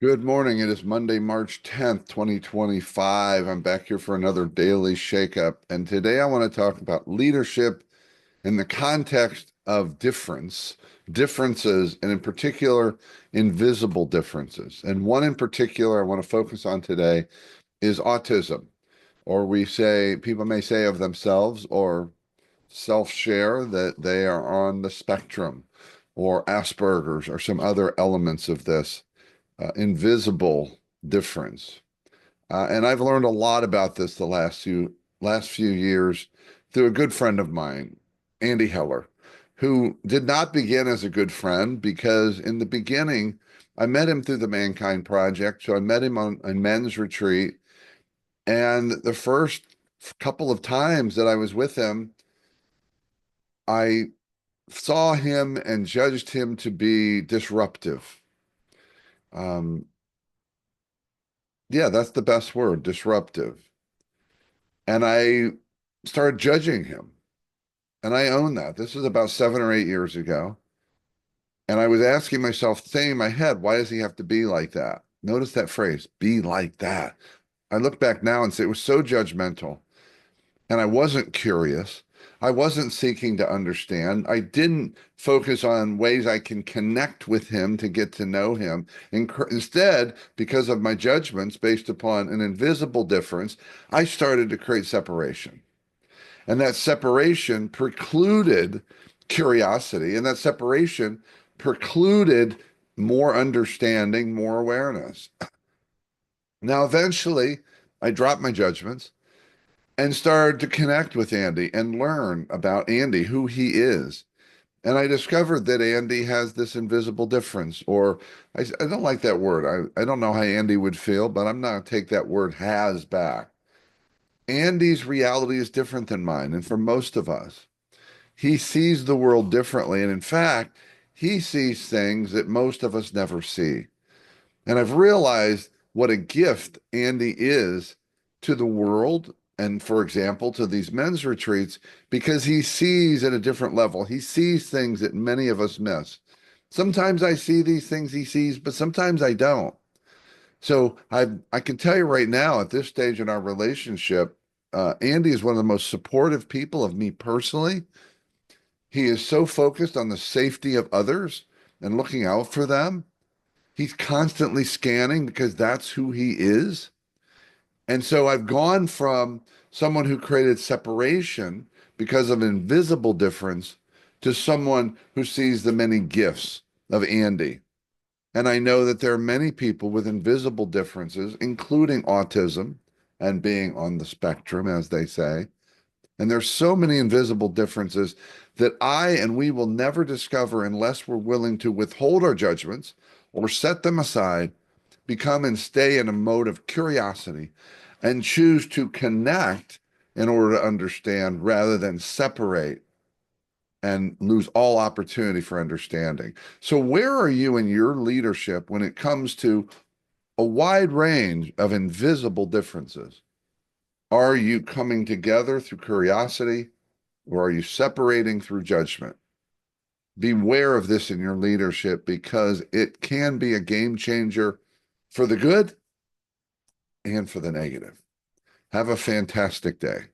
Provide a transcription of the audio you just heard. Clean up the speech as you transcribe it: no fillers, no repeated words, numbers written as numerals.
Good morning. It is Monday, March 10th, 2025. I'm back here for another daily shakeup. And today I want to talk about leadership in the context of differences, and in particular, invisible differences. And one in particular I want to focus on today is autism, or people may say of themselves or self-share that they are on the spectrum, or Aspergers, or some other elements of this invisible difference. And I've learned a lot about this the last few years through a good friend of mine, Andy Heller, who did not begin as a good friend because in the beginning, I met him through the Mankind Project. So I met him on a men's retreat. And the first couple of times that I was with him, I saw him and judged him to be disruptive. Um, yeah, that's the best word, disruptive. And I started judging him. And I own that. This is about 7 or 8 years ago. And I was asking myself, saying in my head, why does he have to be like that? Notice that phrase, be like that. I look back now and say it was so judgmental. And I wasn't curious. I wasn't seeking to understand. I didn't focus on ways I can connect with him to get to know him. Instead, because of my judgments based upon an invisible difference, I started to create separation. And that separation precluded curiosity, and that separation precluded more understanding, more awareness. Now, eventually, I dropped my judgments and started to connect with Andy and learn about Andy, who he is. And I discovered that Andy has this invisible difference, or I don't like that word. I don't know how Andy would feel, but I'm not going to take that word has back. Andy's reality is different than mine, and for most of us. He sees the world differently. And in fact, he sees things that most of us never see. And I've realized what a gift Andy is to the world. And for example, to these men's retreats, because he sees at a different level. He sees things that many of us miss. Sometimes I see these things he sees, but sometimes I don't. So I can tell you right now, at this stage in our relationship, Andy is one of the most supportive people of me personally. He is so focused on the safety of others and looking out for them. He's constantly scanning because that's who he is. And so I've gone from someone who created separation because of an invisible difference to someone who sees the many gifts of Andy. And I know that there are many people with invisible differences, including autism and being on the spectrum, as they say. And there's so many invisible differences that I and we will never discover unless we're willing to withhold our judgments or set them aside, become and stay in a mode of curiosity, and choose to connect in order to understand rather than separate and lose all opportunity for understanding. So, where are you in your leadership when it comes to a wide range of invisible differences? Are you coming together through curiosity, or are you separating through judgment? Beware of this in your leadership because it can be a game changer for the good and for the negative. Have a fantastic day.